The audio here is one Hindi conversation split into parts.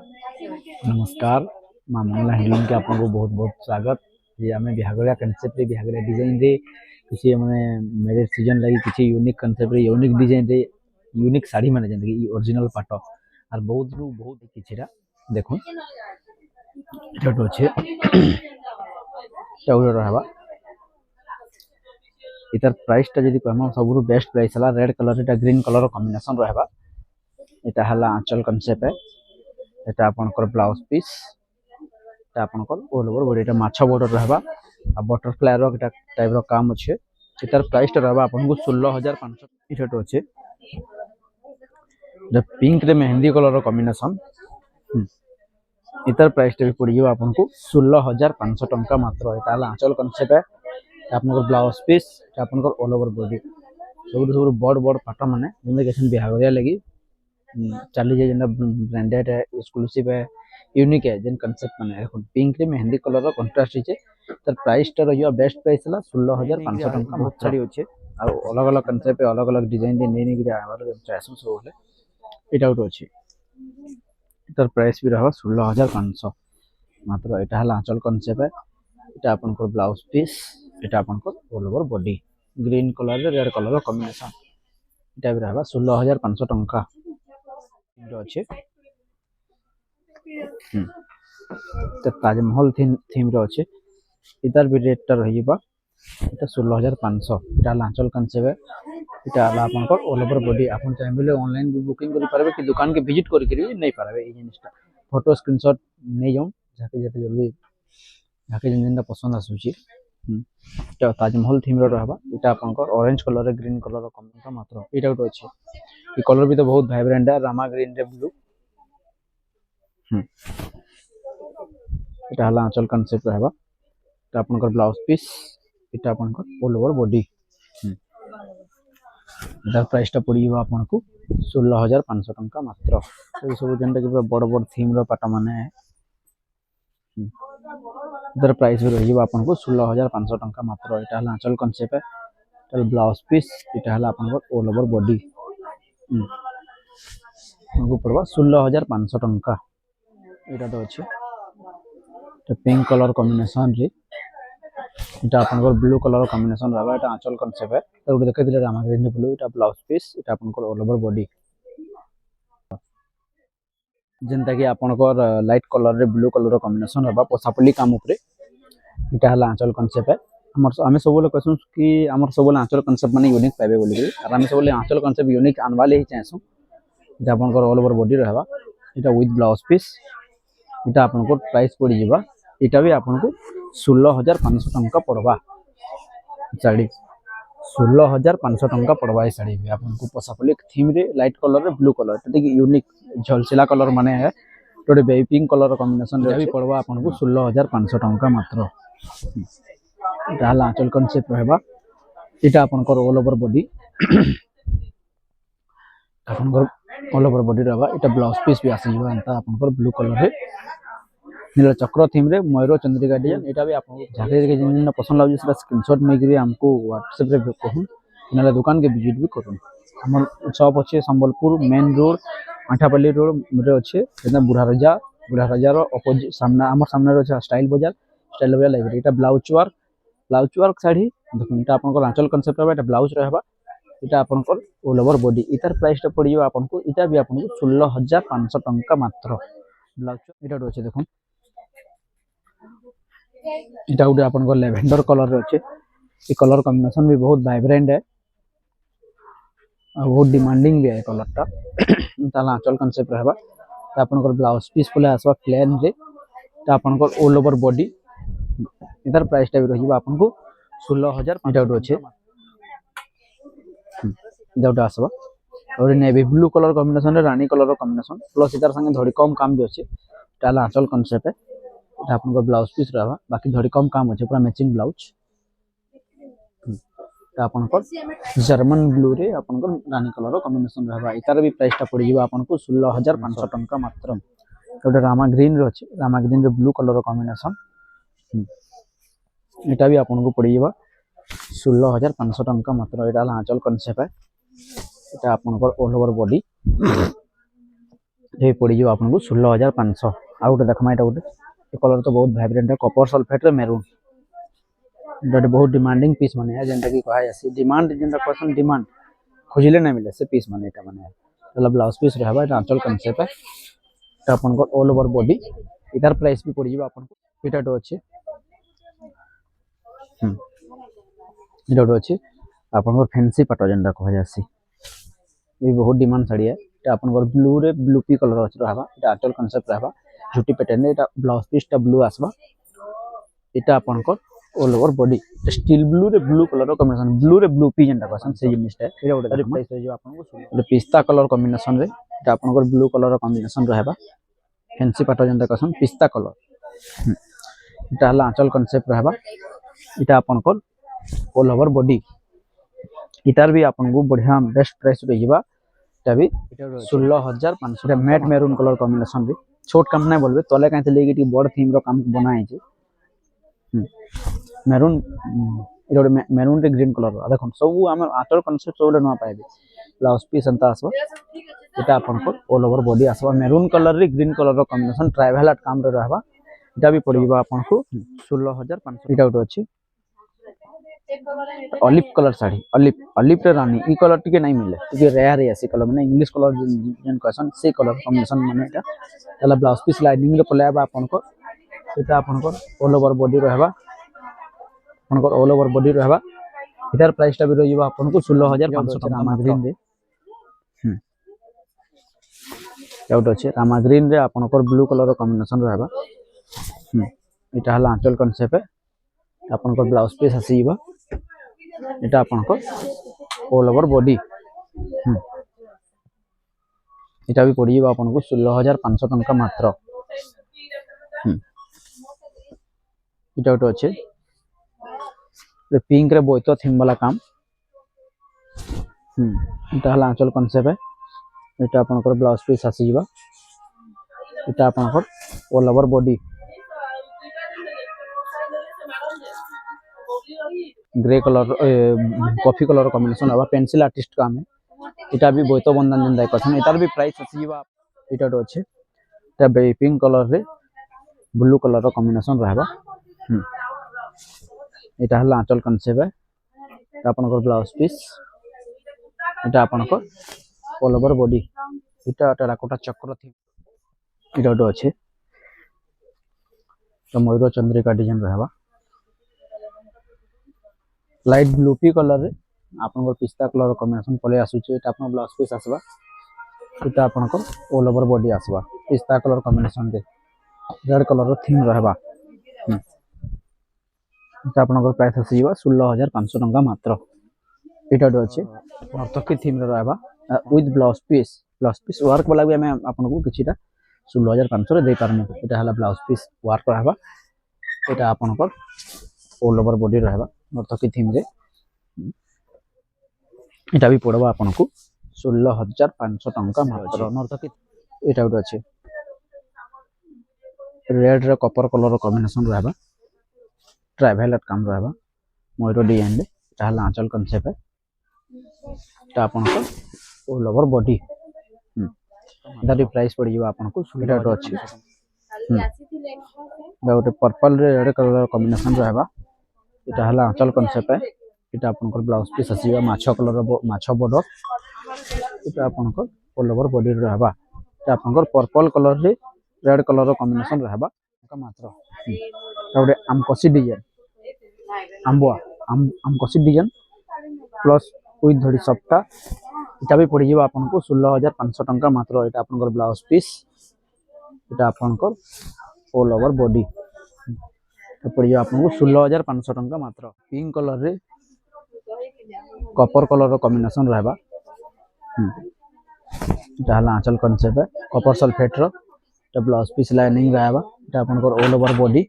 नमस्कार माँ मंगला हैंडलूम के आपको बहुत बहुत स्वागत। ये आम बिहागरिया कनसेप्ट बिहागरिया डिजाइन रे किसी माने मैरिज सीजन लगी किसी यूनिक कनसेप्ट यूनिक डिजाइन रे यूनिक साड़ी माने जेंति कि ओरिजिनल पाट और बहुत किछिरा देखो एटा तो छे टाउर रहबा इतर प्राइस ता जदी कहम सबरु बेस्ट प्राइस हला रेड कलर एटा ग्रीन कलर कॉम्बिनेशन रहबा। एटा हला आंचल कनसेप्ट है। एटा आपनकर ब्लाउज पीस एटा आपनकर ऑल ओवर बॉडी एटा माछा बॉर्डर रहबा आ बटरफ्लाई रो एटा टाइप रो काम अछि। एटार प्राइस ता रहबा आपनको 16500। एटा तो अछि द पिंक रे मेहंदी कलर रो कॉम्बिनेशन। इतर प्राइस ता भी पड़ जिवो आपनको 16500 टंका मात्र। एटा हला आंचल कनसेप्ट है। आपनकर ब्लाउज पीस एटा आपनकर ऑल ओवर बॉडी सब बड़ बड़ पाटा माने जेने केसन बिहागरिया लगी चली जाए जेना ब्रांडेड है एक्सक्लूसिव है यूनिक है जेन कांसेप्ट माने देखो पिंक रे मेहंदी कलर रो कंट्रास्ट हिचे तर प्राइस ता रहियो बेस्ट प्राइस हला 16500 टंका बहुत सारी होचे आ अलग अलग कांसेप्ट अलग अलग डिजाइन दे नेनी गिरा आबार चाइसो सो होले एटा उट अछि तर प्राइस भी रहो 16500 मात्र। एटा हला आंचल कांसेप्ट है। एटा आपन को ब्लाउज पीस एटा आपन को all over body green colour रे रेड कलर रो कॉम्बिनेशन एटा भी रहबा 16500 टंका अच्छे। ताजमहल थीम रो अच्छे इधर भी रेट रहिबा एटा 16500। एटा आंचल कनसेप्ट है। एटा आपनकर ऑल ओवर बॉडी आपन चाहेबले ऑनलाइन भी बुकिंग करि पारबे कि दुकान के विजिट करि करि नै पारबे। ई जिनिसटा फोटो स्क्रीनशॉट नै जाऊ जाके जते जल्दी जाके जिनटा पसंद आसुची। एटा ताजमहल थीम रो रहबा। एटा आपनकर ऑरेंज कलर रे ग्रीन कलर रो कॉम्बिनेशन मात्र। एटा उट अछि ई कलर भी तो बहुत वाइब्रेंट है रामा ग्रीन रे ब्लू। एटा हला आंचल कांसेप्ट रहबा। एटा आपनकर ब्लाउज पीस एटा आपनकर ऑल ओवर बॉडी एटा प्राइस ता पड़िबा आपनको 16500 टंका मात्र। ए सब जेंटा कि बड़ बड़ थीम रो पाटा माने इधर प्राइस भी रहिबा आपनको 16500 टंका मात्र। एटा हला आंचल कांसेप्ट है। एटा ब्लाउज पीस एटा हला आपनकर ऑल ओवर बॉडी आपको पड़वा 16500 टंका। एटा तो अछि तो पिंक कलर कॉम्बिनेशन रे एटा आपनकर ब्लू कलर कॉम्बिनेशन रहबा। एटा आंचल कांसेप्ट है। तो देखै दिले रामा ग्रीन ब्लू एटा ब्लाउज पीस एटा आपनकर ऑल ओवर बॉडी जेंता कि आपनकर लाइट कलर रे ब्लू कलर कॉम्बिनेशन रहबा पोसापल्ली काम ऊपर। एटा हला आंचल कांसेप्ट है। हमर हमें सब बोले कहसु कि हमर सब बोले आंचल कांसेप्ट माने यूनिक पाबे बोली और हमें सब बोले आंचल कांसेप्ट यूनिक आनवा ले ही चाहसु। एटा आपनकर ऑल ओवर बॉडी रहबा। एटा with blouse piece Etah आपनको price पड़ जिबा एटा भी आपनको 16500 टंका पड़वा। साड़ी 16500 टंका पड़वा। ए साड़ी भी आपनको पोसापल्ली थीम रे लाइट कलर रे ब्लू कलर एटा देखि यूनिक झलसिला कलर माने है टोडे बेबी पिंक कलर कॉम्बिनेशन रे भी पड़वा आपनको 16500 टंका मात्र। एटा हला आंचल कांसेप्ट रहबा। एटा आपनकर ऑल ओवर बॉडी आपनकर ऑल ओवर बॉडी रहबा। एटा ब्लाउज पीस भी आसी जिबा एंता आपनकर ब्लू कलर रे नीला चक्र थीम रे मयूर चंद्रिका डिजाइन एटा भी आपन जाके के जिन पसंद लागै सेटा स्क्रीनशॉट मे गिरी हमको व्हाट्सएप रे कहूं नले दुकान के विजिट भी करूं। हमर शॉप अछि संबलपुर मेन रोड आठापल्ली रोड रे अछि एना बुढ़ा राजा रो अपोजिट सामने हमर सामने रो स्टाइल बाजार लाइब्रेरी। एटा ब्लाउज वर्क साड़ी देखो एटा आपनकर आंचल कांसेप्ट रहबा। एटा ब्लाउज रहबा। एटा आपनकर ऑल ओवर बॉडी इतर प्राइस ता पड़ियो आपनको एटा भी आपनको 16500 टंका मात्र। ब्लाउज एटा अछि देखो एटा उडे आपन को लेवेंडर कलर रे अछि। ए कलर कॉम्बिनेशन भी बहुत वाइब्रेंट है और बहुत डिमांडिंग भी है कलर टा। ताला आंचल कांसेप्ट रहबा। ता आपन को ब्लाउज पीस पले आसबा प्लेन रे ता आपन को ऑल ओवर बॉडी इधर प्राइस टा भी रहिबा आपन को 16000 एटा उडे अछि जोटा आसबा और नेवी ब्लू कलर कॉम्बिनेशन रे रानी कलर कॉम्बिनेशन प्लस इधर संगे धड़ी कम काम भी अछि। ताला आंचल कांसेप्ट है। एटा आपन को ब्लाउज पीस रहबा बाकी धड़ी कम काम अछि पूरा मैचिंग ब्लाउज ता आपन को जर्मन ब्लू रे आपन को रानी कलर कॉम्बिनेशन रहबा। इतार भी प्राइस ता पड़ जिबा आपन को 16500 टंका मात्र। एटा रामा ग्रीन रे अछि रामा ग्रीन रे ब्लू कलर कॉम्बिनेशन एटा भी आपन को पड़ जिबा 16500 टंका मात्र। एटा आंचल कांसेप्ट है। एटा आपन को ऑल ओवर बॉडी ये पड़ी जो आपको 16,500। आ गोटे देखमा एटा गोटे ये कलर तो बहुत वाइब्रेंट है कॉपर सल्फेट रे मेरून एटा बहुत डिमांडिंग पीस माने है जेंटा की कहा जासी डिमांड जेंटा पर्सन डिमांड खोजिले ना मिले से पीस माने एटा माने मतलब ब्लाउज पीस रहबा एटा आंचल कॉन्सेप्ट है एटा आपन को ऑल ओवर बॉडी इधर प्राइस भी पड़ी जो आपन को एटा तो अच्छे एटा तो अच्छे आपन को फैंसी पटो जेंटा कहा जासी ये बहुत डिमांड साड़ी है एटा आपन को ब्लू रे ब्लू पी कलर अछि रहबा एटा आंचल कॉन्सेप्ट रहबा झुटी पैटर्न एटा ब्लाउज पीस टा ब्लू आसबा एटा आपन को all over body steel blue रे ब्लू कलर कॉम्बिनेशन ब्लू रे ब्लू पी जेंटा कहसन से जिनिस है एटा गोटे प्राइस हो जो आपन को पिस्ता कलर कॉम्बिनेशन रे एटा आपन को ब्लू कलर कॉम्बिनेशन रहबा फैंसी पाटो जेंटा कहसन पिस्ता कलर एटा हला आंचल कॉन्सेप्ट रहबा एटा आपन को ऑल ओवर बॉडी इतार भी आपन को बढ़िया बेस्ट प्राइस रे जिबा एटा भी 16,500 मैट मेरून कलर कॉम्बिनेशन रे छोट काम नहीं बोलबे तले कांते लेके बड़ थीम रो काम बनाई छै मेरून इरोड मेरून रे ग्रीन कलर देखो सब हम आटर कॉन्सेप्ट सब न पाइबे ब्लाउज पीस अंता आसबा एटा आपन को ऑल ओवर बॉडी आसबा मेरून कलर रे ग्रीन कलर रो कॉम्बिनेशन ट्राइवल आर्ट काम रे रहबा एटा भी पड़ी जिबा आपन को 16,500 एटा उठ अछि ऑलिव कलर साड़ी ऑलिव रे रानी ई कलर टिके नहीं मिले टिके रेयर है ऐसी कलर माने इंग्लिश कलर जेन कहसन से कलर कॉम्बिनेशन माने एटा तला ब्लाउज पीस लाइनिंग रे पलेबा आपन को एटा आपन को ऑल ओवर बॉडी रहबा आपन को ऑल ओवर बॉडी रहबा इधर प्राइस टा भी रहिबा आपन को 16,500 रामा ग्रीन रे आउट अछि रामा ग्रीन रे आपन को ब्लू कलर कॉम्बिनेशन रहबा एटा हला आंचल कॉन्सेप्ट है आपन को ब्लाउज पीस आसीबा एटा आपन को ऑल ओवर बॉडी एटा भी पड़ी जिबा आपन को 16,500 टंका मात्र एटा तो अच्छे पिंक रे बोइतो थीम वाला काम एटा हला आंचल कॉन्सेप्ट है एटा आपन को ब्लाउज पीस आसी जिबा एटा आपन को all over body grey colour coffee colour combination हवा पेंसिल आर्टिस्ट काम है एटा भी बोइतो बंधन दिन दाय कथन एटार भी प्राइस आसी जिबा एटा तो अच्छे एटा पिंक कलर रे ब्लू कलर रो कॉम्बिनेशन रहबा एटा हला आंचल कॉन्सेप्ट है एटा आपन को ब्लाउज पीस एटा आपन को ऑल ओवर बॉडी एटा टेराकोटा चक्र थी एटा तो अच्छे तो मयूर चंद्रिका डिजाइन रहबा लाइट ब्लू पी कलर रे आपन को पिस्ता कलर कॉम्बिनेशन पले आसु छै एटा आपन ब्लाउज पीस आसबा एटा आपन को ऑल ओवर बॉडी आसबा पिस्ता कलर कॉम्बिनेशन रे रेड कलर रो थीम रहबा एटा आपन को प्राइस आसीबा 16,500 टंका मात्र एटा तो अछि नर्तकी थीम रे रहबा विथ ब्लाउज पीस वर्क वाला भी हमें आपन को किछिटा 16,500 रे दे पारमु एटा हला ब्लाउज पीस वर्क रहबा एटा आपन को ऑल ओवर बॉडी रहबा नर्तकी थीम रे एटा भी पड़बा आपन को 16,500 टंका मात्र नर्तकी एटा उड अछि रेड रे कॉपर कलर कॉम्बिनेशन रहबा ट्राइवल काम रहबा मयूर डिजाइन रे एटा हला आंचल कॉन्सेप्ट है एटा आपन को ऑल ओवर बॉडी एटा प्राइस पड़ जिबा आपन को एटा तो अछि गोटे पर्पल रे रेड कलर कॉम्बिनेशन रहबा एटा हला आंचल कॉन्सेप्ट है एटा आपन को ब्लाउज पीस आसीबा माछो कलर माछो बॉर्डर एटा आपन को ऑल ओवर बॉडी रहबा एटा आपन को पर्पल कलर रे रेड कलर कॉम्बिनेशन रहबा का मात्र गोटे आमकसी design Ambua आमकसी design plus with धड़ी सप्ता एटा भी पड़ी जिबा आपन को 16,500 टंका मात्र एटा आपन को ब्लाउज पीस एटा आपन को ऑल ओवर बॉडी पड़ी जिबा आपन को 16,500 टंका मात्र पिंक कलर रे कॉपर कलर रो कॉम्बिनेशन रहबा एटा हला आंचल कॉन्सेप्ट है कॉपर सल्फेट रो एटा ब्लाउज पीस लाइनिंग रहबा एटा आपन को all over body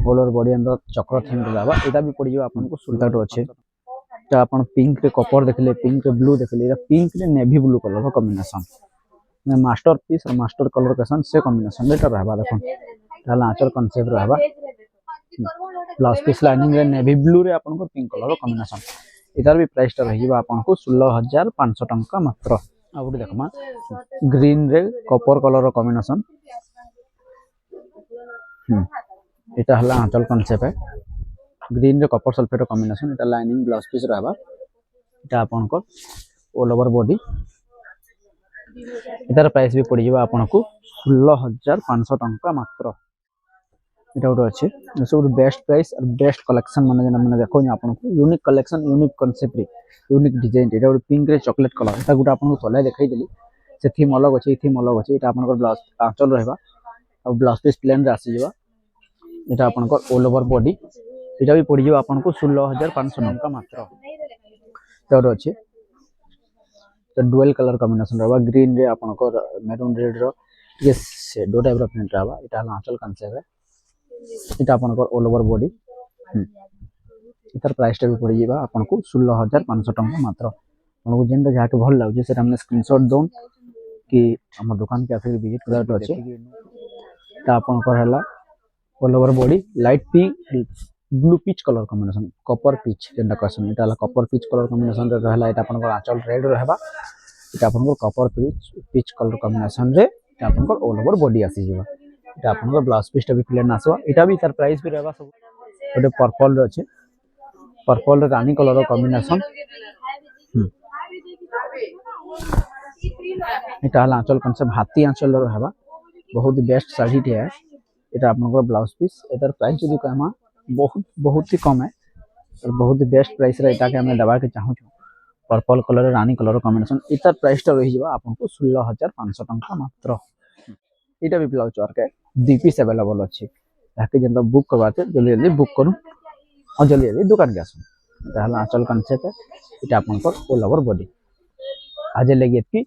all over body अंदर चक्र थीम रहबा एटा भी पड़ी जिबा आपन को 16 अच्छे एटा आपन पिंक रे कॉपर देखले पिंक रे ब्लू देखले एटा पिंक रे नेवी ब्लू कलर रो कॉम्बिनेशन में मास्टरपीस और मास्टर कलर के से कॉम्बिनेशन एटा रहबा देखो ताला आंचल कॉन्सेप्ट रहबा ब्लाउज पीस लाइनिंग रे नेवी ब्लू रे आपन को पिंक कलर रो कॉम्बिनेशन इधर भी प्राइस टा रहिबा आपन को 16,500 टंका मात्र आ गोटे देखमा ग्रीन रे कॉपर कलर कॉम्बिनेशन इटा हला आंचल कॉन्सेप्ट है ग्रीन रे कॉपर सल्फेट कॉम्बिनेशन इटा लाइनिंग ब्लाउज पीस रहबा इटा आपन को ऑल ओवर बॉडी इतार प्राइस भी पड़ जावा आपन को 16500 टंका मात्र इटा गोटे अच्छे सब बेस्ट प्राइस और बेस्ट कलेक्शन माने जेना माने देखो आपन को unique collection unique concept unique design इटा गोटे पिंक रे चॉकलेट कलर इटा गोटे आपन को तले देखाई देली से थीम अलग अछि थीम अलग अछि इटा आपन को ब्लाउज आंचल रहबा और ब्लाउज पीस प्लेन रे आसी जावा इटा आपन को ऑल ओवर बॉडी इटा भी पड़ जावा आपन को 16500 टंका मात्र तो अच्छे तो डुअल कलर कॉम्बिनेशन रहबा ग्रीन रे आपन को मैरून रेड रो ये शेडो टाइप रो प्रिंट रहबा इटा आंचल कांसेप्ट है इटा आपन को ऑल ओवर बॉडी इतार प्राइस टा भी पड़ जावा आपन को 16500 टंका मात्र आपन को जेंटा जाके भल लागो से हमने स्क्रीनशॉट दोन कि हमर दुकान के आके विजिट करत अछि ता आपन को हला all over body light pink blue peach colour combination copper peach जेंटा कहसन इटा हला कॉपर पिच कलर कॉम्बिनेशन रे रहला इटा आपन को आंचल रेड रहबा इटा आपन को कॉपर पिच कलर कॉम्बिनेशन रे इटा आपन को ऑल ओवर बॉडी आसी जेबा इटा आपन को ब्लाउज पीस टा भी प्लेन आसवा इटा भी तार प्राइस भी रहबा सब गोटे पर्पल रे अछि पर्पल रे रानी कलर कॉम्बिनेशन इटा हला आंचल कांसेप्ट हाथी आंचल रहबा बहुत बेस्ट साड़ी टे है इटा आपन को ब्लाउज पीस एतर प्राइस जदी कहमा बहुत ही कम है और बहुत ही बेस्ट प्राइस रे इटा के हमें दबा के चाहू पर्पल कलर रानी कलर कॉम्बिनेशन इतर प्राइस टा रही जावा आपन को 16500 टंका मात्र इटा भी ब्लाउज वर्क है 2 पीस अवेलेबल अछि ताकि जेंदा बुक करवाते जल्दी जल्दी बुक करू और जल्दी जल्दी दुकान के आसू इटा हला आंचल कांसेप्ट है इटा आपन को ऑल ओवर बॉडी आज लेगे की